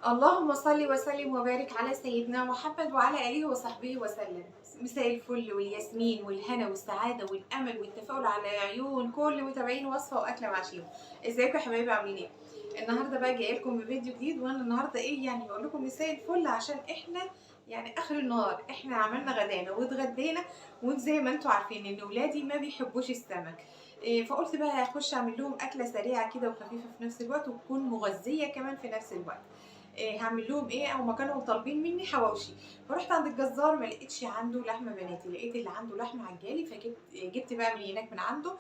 اللهم صل وسلم وبارك على سيدنا محمد وعلى آله وصحبه وسلم. مساء الفل والياسمين والهنا والسعادة والأمل والتفاؤل على عيون كل متابعين وصفة وأكلة مع شيف. ازيكم يا حبايبي عاملين ايه؟ النهارده بقى جايه لكم بفيديو جديد، وانا النهارده ايه يعني بقول لكم مساء الفل عشان احنا يعني اخر النهار احنا عملنا غدانا واتغدينا، وانتوا زي ما انتوا عارفين ان ولادي ما بيحبوش السمك. فقلت بقى اخش اعمل لهم اكله سريعه كده وخفيفه في نفس الوقت وتكون مغذيه كمان في نفس الوقت. هعمل لهم ايه؟ او ما كانوا طالبين مني حواوشي، فرحت عند الجزار ما لقيتش عنده لحمه بناتي، لقيت اللي عنده لحمه عجالي، فجبت بقى من هناك من عنده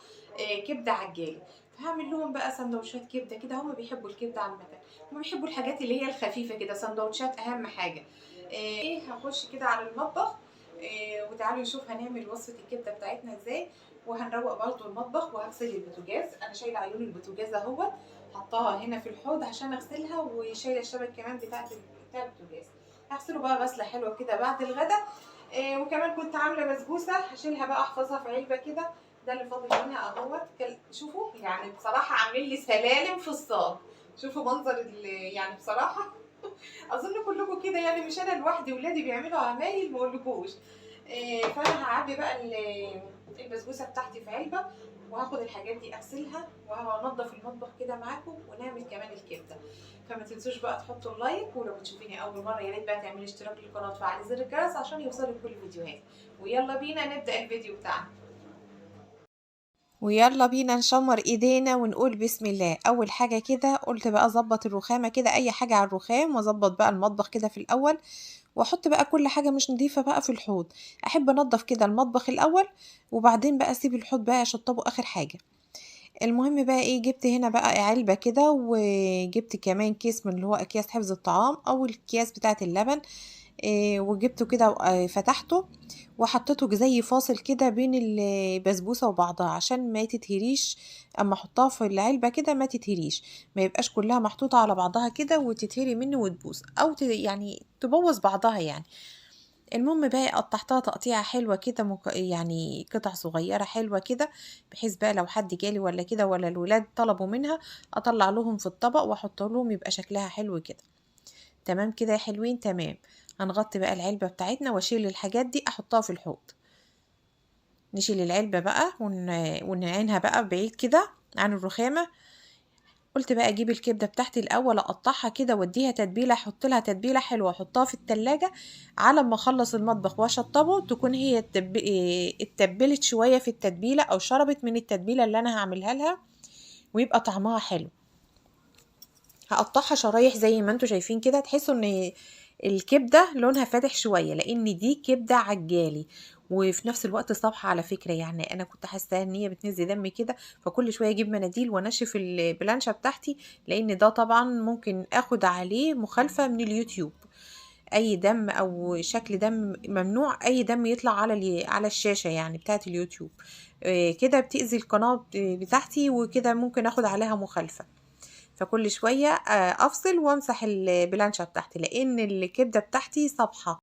كبده عجالي. فهعمل لهم بقى سندوتشات كبده كده، هم بيحبوا الكبده عامه، هم بيحبوا الحاجات اللي هي الخفيفه كده، سندوتشات اهم حاجه. ايه هخش كده على المطبخ. وتعالوا نشوف هنعمل وصفه الكبده بتاعتنا ازاي. وهنروق برضو المطبخ وهغسل البوتاجاز، انا شايله عيون البوتاجاز اهوت، حطاها هنا في الحوض عشان اغسلها، وشايله الشبك كمان بتاع البوتاجاز. هغسله بقى غسله حلوه كده بعد الغدا. وكمان كنت عامله بسبوسه هشيلها بقى احفظها في علبه كده. ده اللي فاضل منها اهوت. شوفوا يعني بصراحه عامل لي سلالم في الصاج. شوفوا منظر يعني بصراحه اظن كلكم كده، يعني مش انا لوحدي، ولادي بيعملوا عمايل ما اقولكوش. فانا هعبي بقى البسبوسه بتاعتي في علبه، وهاخد الحاجات دي اغسلها وهنضف المطبخ كده معاكم، ونعمل كمان الكبده. فما تنسوش بقى تحطوا اللايك، ولو بتشوفيني اول مره يا ريت بقى تعملي اشتراك للقناه وتفعلي زر الجرس عشان يوصلك كل فيديوهاتي. ويلا بينا نبدا الفيديو بتاعنا. ويلا بينا نشمر ايدينا ونقول بسم الله. اول حاجه كده قلت بقى اظبط الرخامه كده، اي حاجه على الرخام، واظبط بقى المطبخ كده في الاول، واحط بقى كل حاجه مش نظيفه بقى في الحوض. احب انضف كده المطبخ الاول، وبعدين بقى اسيب الحوض بقى اشطبه اخر حاجه. المهم بقى ايه، جبت هنا بقى علبه كده، وجبت كمان كيس من اللي هو اكياس حفظ الطعام او الكياس بتاعه اللبن. وجبته كده فتحته، وحطيته زي فاصل كده بين البسبوسة وبعضها عشان ما تتهريش. اما احطها في العلبة كده ما تتهريش، ما يبقاش كلها محطوطة على بعضها كده وتتهري مني وتبوظ او يعني تبوظ بعضها يعني. المهم بقى قطعتها تقطيعة حلوة كده، يعني قطع صغيرة حلوة كده، بحيث بقى لو حد جالي ولا كده ولا الولاد طلبوا منها اطلع لهم في الطبق واحط لهم، يبقى شكلها حلو كده. تمام كده يا حلوين، تمام. هنغطي بقى العلبة بتاعتنا واشيل الحاجات دي احطها في الحوض. نشيل العلبة بقى ونعينها بقى بعيد كده عن الرخامة. قلت بقى اجيب الكبدة بتاعتي الاول، اقطعها كده واديها تتبيلة، احط لها تتبيلة حلوة احطها في التلاجة على ما اخلص المطبخ واشطبه، تكون هي اتبلت شوية في التتبيلة او شربت من التتبيلة اللي انا هعملها لها، ويبقى طعمها حلو. هقطعها شرايح زي ما انتوا شايفين كده، تحسوا ان الكبدة لونها فاتح شوية لان دي كبدة عجالي، وفي نفس الوقت صبحة على فكرة. يعني انا كنت حاسة ان هي بتنزل دم كده، فكل شوية اجيب مناديل وانشف البلانشة بتاعتي، لان ده طبعا ممكن اخد عليه مخالفة من اليوتيوب. اي دم او شكل دم ممنوع، اي دم يطلع على على الشاشة يعني بتاعت اليوتيوب. كده بتأذي القناة بتاعتي، وكده ممكن اخد عليها مخالفة. فكل شوية افصل وامسح البلانشة بتاعتي، لان الكبدة بتاعتي صبحة،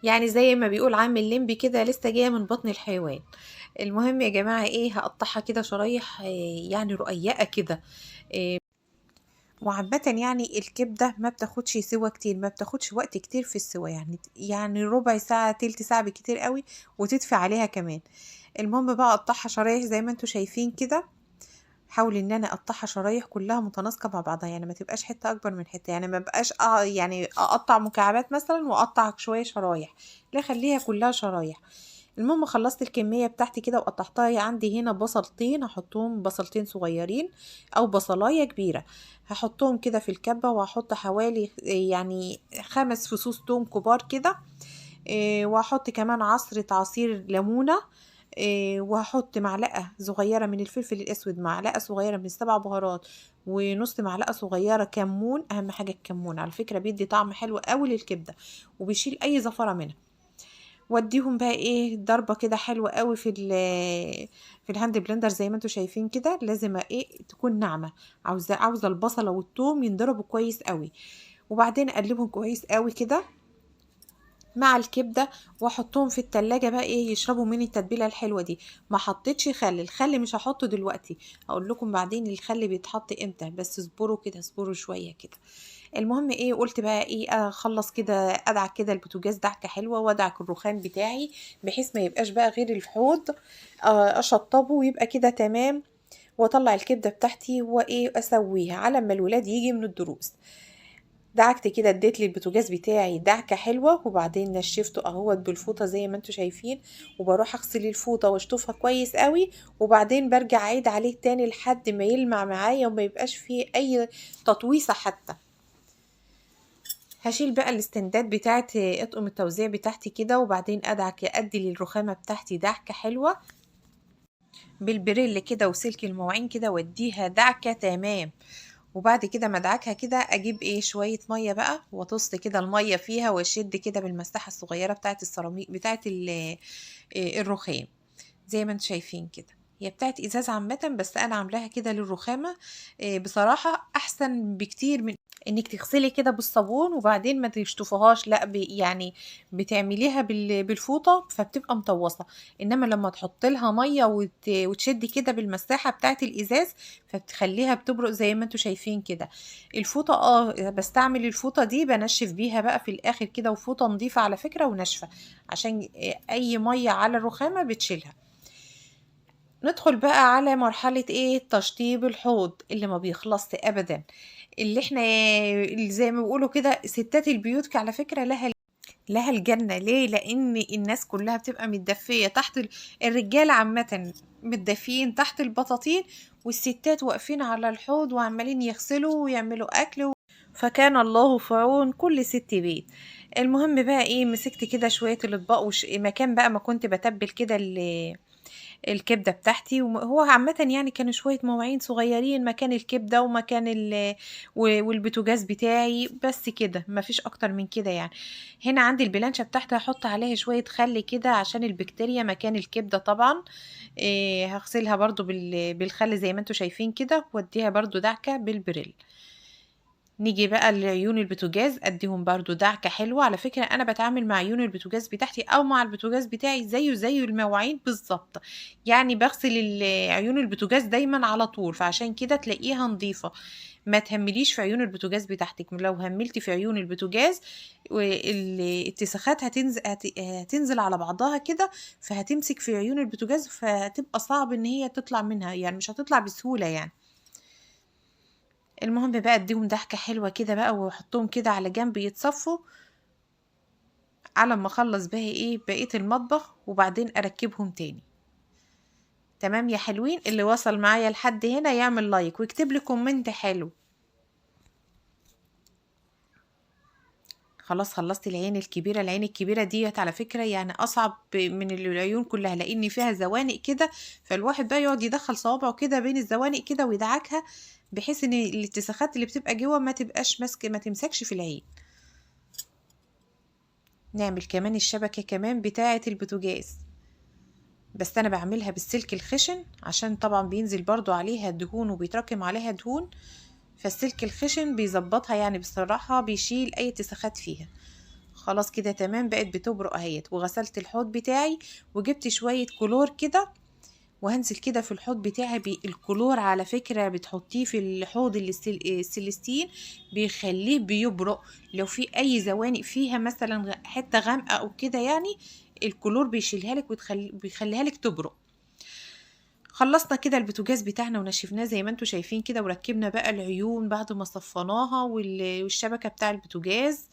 يعني زي ما بيقول عامل لمبي كده لسه جاية من بطن الحيوان. المهم يا جماعة ايه، هقطعها كده شرايح يعني رقيقة كده. وعامة يعني الكبدة ما بتاخدش سوا كتير، ما بتاخدش وقت كتير في السوا، يعني ربع ساعة تلت ساعة بكتير قوي وتدفي عليها كمان. المهم بقى اقطعها شرايح زي ما انتوا شايفين كده. حاول ان انا اقطعها شرايح كلها متناسقه مع بعضها، يعني ما تبقاش حته اكبر من حته، يعني ما بقاش يعني اقطع مكعبات مثلا واقطع شويه شرايح، لا خليها كلها شرايح. المهم خلصت الكميه بتاعتي كده وقطعتها. عندي هنا بصلتين، هحطهم بصلتين صغيرين او بصلايه كبيره، هحطهم كده في الكبه، وهحط حوالي يعني 5 فصوص توم كبار كده. وهحط كمان عصير ليمونه. وهحط معلقة صغيرة من الفلفل الأسود، معلقة صغيرة من السبع بهارات، ونص معلقة صغيرة كمون. أهم حاجة الكمون على فكرة بيدي طعم حلو قوي للكبدة، وبيشيل أي زفرة منها. واديهم بقى ايه ضربة كده حلوة قوي في الهاند بلندر زي ما انتوا شايفين كده. لازم ايه تكون ناعمة، عاوزة البصلة والثوم ينضربوا كويس قوي، وبعدين اقلبهم كويس قوي كده مع الكبده، واحطهم في التلاجة بقى ايه يشربوا من التتبيله الحلوه دي. ما حطيتش خل، الخل مش هحطه دلوقتي، هقول لكم بعدين الخل بيتحط امتى، بس اصبروا كده، اصبروا شويه كده. المهم ايه، قلت بقى ايه اخلص كده، ادعك كده البوتاجاز دعكه حلوه، وادعك الرخام بتاعي بحيث ما يبقاش بقى غير الحوض. اشطبه ويبقى كده تمام، واطلع الكبده بتاعتي وايه اسويها على ما الولاد يجي من الدروس. دعكت كده، اديت لي البوتاجاز بتاعي دعكه حلوه، وبعدين نشفته اهوت بالفوطه زي ما انتم شايفين، وبروح اغسل الفوطه واشطفها كويس قوي، وبعدين برجع اعيد عليه تاني لحد ما يلمع معايا وما يبقاش فيه اي تطويسه حتى. هشيل بقى الاستندات بتاعت اطقم التوزيع بتاعتي كده، وبعدين ادعك ادي للرخامه بتاعتي دعكه حلوه بالبريل كده وسلك المواعين كده، واديها دعكه تمام. وبعد كده ما ادعكها كده، اجيب ايه شويه ميه بقى واطص كده الميه فيها، واشد كده بالمساحه الصغيره بتاعت السيراميك بتاعت الرخام زي ما انتم شايفين كده. هي بتاعت ازاز عامه، بس انا عاملاها كده للرخامه. بصراحه احسن بكتير من انك تغسلي كده بالصابون وبعدين ما تشطفيهاش، لا يعني بتعمليها بالفوطه فبتبقى مطوصه. انما لما تحط لها ميه وتشدي كده بالمساحه بتاعت الازاز، فبتخليها بتبرق زي ما انتم شايفين كده. الفوطه بستعمل الفوطه دي بنشف بيها بقى في الاخر كده، وفوطه نظيفه على فكره وناشفه، عشان اي ميه على الرخامه بتشيلها. ندخل بقى على مرحلة ايه، تشطيب الحوض اللي ما بيخلصش ابدا. اللي احنا اللي زي ما بيقولوا كده ستات البيوت على فكرة لها الجنة. ليه؟ لان الناس كلها بتبقى متدفية تحت الرجال عامة متدفيين تحت البطاطين، والستات واقفين على الحوض وعمالين يغسلوا ويعملوا اكل. فكان الله في عون كل ست بيت. المهم بقى ايه، مسكت كده شوية الاطباق مكان بقى ما كنت بتبل كده الكبده بتاعتي، وهو عامه يعني كانوا شويه مواعين صغيرين مكان الكبده ومكان والبوتاجاز بتاعي، بس كده مفيش اكتر من كده يعني. هنا عندي البلانشه بتاعتي هحط عليها شويه خل كده عشان البكتيريا مكان الكبده طبعا. هغسلها برضو بالخل زي ما انتم شايفين كده، واديها برضو دعكه بالبريل. نيجي بقى لعيون البوتاجاز، اديهم برضو دعكة حلوة. على فكرة انا بتعامل مع عيون البوتاجاز بتاعتي او مع البوتاجاز بتاعي زي المواعين بالظبط، يعني بغسل عيون البوتاجاز دايما على طول، فعشان كده تلاقيها نظيفة. ما تهمليش في عيون البوتاجاز بتاعتك، لو هملتي في عيون البوتاجاز الاتساخات هتنزل على بعضها كده، فهتمسك في عيون البوتاجاز، فتبقى صعب ان هي تطلع منها، يعني مش هتطلع بسهولة يعني. المهم بقى اديهم ضحكة حلوة كده بقى، واحطهم كده على جنب يتصفوا على ما اخلص بقى ايه بقية المطبخ، وبعدين اركبهم تاني. تمام يا حلوين، اللي وصل معايا لحد هنا يعمل لايك ويكتب لي كومنت حلو. خلاص خلصت العين الكبيرة. العين الكبيرة ديت على فكرة يعني أصعب من العيون كلها، لأن فيها زوانق كده، فالواحد بقى يقعد يدخل صوابعه كده بين الزوانق كده ويدعكها، بحيث ان الاتساخات اللي بتبقى جوه ما تبقاش ماسكة، ما تمسكش في العين. نعمل كمان الشبكة كمان بتاعة البوتاجاز، بس انا بعملها بالسلك الخشن عشان طبعا بينزل برضو عليها دهون وبيتراكم عليها دهون، فالسلك الخشن بيظبطها يعني بصراحة بيشيل اي اتساخات فيها. خلاص كده تمام، بقت بتبرق اهيت. وغسلت الحوض بتاعي وجبت شوية كلور كده، وهنزل كده في الحوض بتاعي بالكلور. على فكرة بتحطيه في الحوض السيليستين بيخليه بيبرق، لو في اي زوانق فيها مثلا حتة غامقة او كده يعني، الكلور بيشيلها لك بيخليها لك تبرق. خلصنا كده البوتاجاز بتاعنا ونشفناه زي ما انتم شايفين كده، وركبنا بقى العيون بعد ما صفناها والشبكة بتاع البوتاجاز.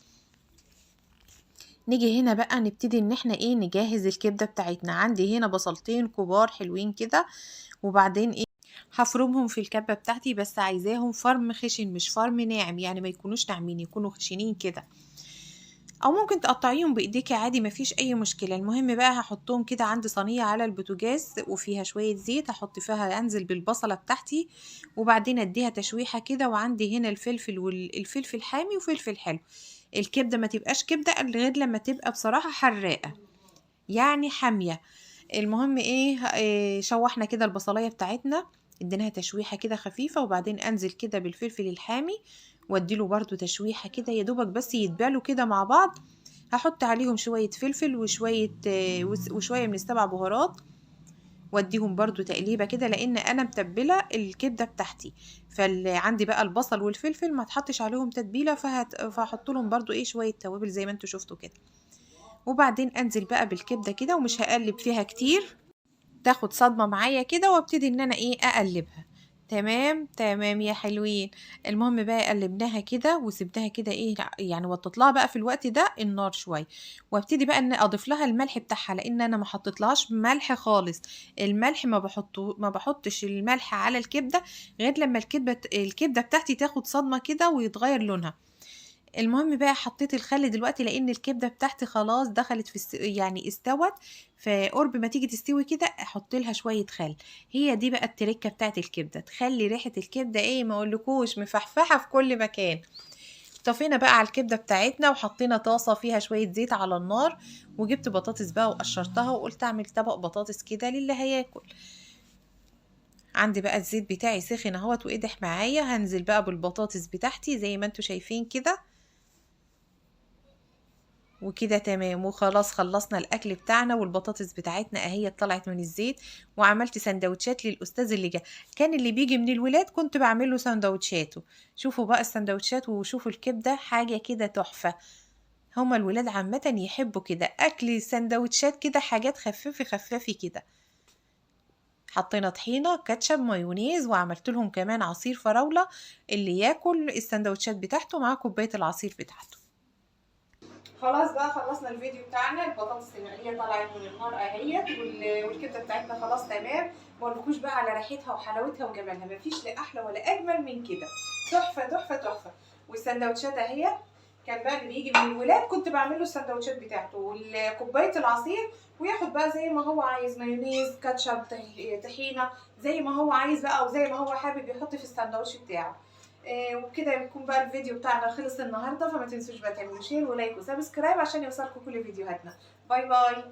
نيجي هنا بقى نبتدي ان احنا ايه نجهز الكبدة بتاعتنا. عندي هنا بصلتين كبار حلوين كده، وبعدين ايه هفرمهم في الكبة بتاعتي، بس عايزاهم فرم خشن مش فرم ناعم، يعني ما يكونوش ناعمين، يكونوا خشنين كده، او ممكن تقطعيهم بايديكي عادي مفيش اي مشكلة. المهم بقى هحطهم كده عند صينية على البوتاجاز وفيها شوية زيت، هحط فيها انزل بالبصلة بتاعتي، وبعدين اديها تشويحة كده. وعندي هنا الفلفل والفلفل حامي وفلفل حلو. الكبدة ما تبقاش كبدة غير لما تبقى بصراحة حراقة، يعني حامية. المهم ايه شوحنا كده البصلاية بتاعتنا، اديناها تشويحة كده خفيفة، وبعدين انزل كده بالفلفل الحامي واديله برضو تشويحة كده يا دوبك بس يتبالوا كده مع بعض. هحط عليهم شوية فلفل وشوية من السبع بهارات، واديهم برضو تقليبه كده، لان انا متبله الكبده بتاعتي. فاللي عندي بقى البصل والفلفل ما تحطش عليهم تتبيله، فهحط لهم برضو ايه شويه توابل زي ما انتوا شفتوا كده. وبعدين انزل بقى بالكبده كده، ومش هقلب فيها كتير، تاخد صدمة معايا كده، وابتدي ان انا ايه اقلبها. تمام تمام يا حلوين. المهم بقى قلبناها كده وسبناها كده ايه، يعني وطيت لها بقى في الوقت ده النار شويه. وابتدي بقى ان اضيف لها الملح بتاعها، لان انا ما حطيتلهاش ملح خالص. الملح ما بحطش الملح على الكبده غير لما الكبده بتاعتي تاخد صدمه كده ويتغير لونها. المهم بقى حطيت الخل دلوقتي، لان الكبده بتاعتي خلاص دخلت يعني استوت. فقرب ما تيجي تستوي كده احط لها شويه خل. هي دي بقى التركه بتاعت الكبده، تخلي ريحه الكبده ايه ما اقولكوش مفحفحه في كل مكان. طفينا بقى على الكبده بتاعتنا، وحطينا طاسه فيها شويه زيت على النار، وجبت بطاطس بقى وقشرتها، وقلت اعمل طبق بطاطس كده للي هياكل. عندي بقى الزيت بتاعي سخن اهوت وقدح معايا، هنزل بقى بالبطاطس بتاعتي زي ما انتوا شايفين كده. وكده تمام، وخلاص خلصنا الاكل بتاعنا، والبطاطس بتاعتنا اهي طلعت من الزيت. وعملت سندوتشات للاستاذ اللي جه، كان اللي بيجي من الولاد كنت بعمل له سندوتشاته. شوفوا بقى السندوتشات، وشوفوا الكبده حاجه كده تحفه. هما الولاد عامه يحبوا كده اكل سندوتشات كده، حاجات خفيفه خفيفه كده. حطينا طحينه كاتشب مايونيز، وعملت لهم كمان عصير فراوله، اللي ياكل السندوتشات بتاعته مع كوبايه العصير بتاعته. خلاص بقى خلصنا الفيديو بتاعنا. البطاطس المقليه طلعت من النار اهيت، والكبده بتاعتنا خلاص تمام. ما اقولكوش بقى على ريحتها وحلاوتها وجمالها، مفيش لا احلى ولا اجمل من كده. تحفه تحفه تحفه. والسندوتشات اهي، كان بقى اللي بيجي من الولاد كنت بعمل له السندوتشات بتاعته وكوبايه العصير، وياخد بقى زي ما هو عايز، مايونيز كاتشب طحينه، زي ما هو عايز بقى، او زي ما هو حابب يحط في السندوتش بتاعه. وبكده يكون بقى الفيديو بتاعنا خلص النهارده. فما تنسوش بقى تعملوا شير ولايك وسبسكرايب عشان يوصلكم كل فيديوهاتنا. باي باي.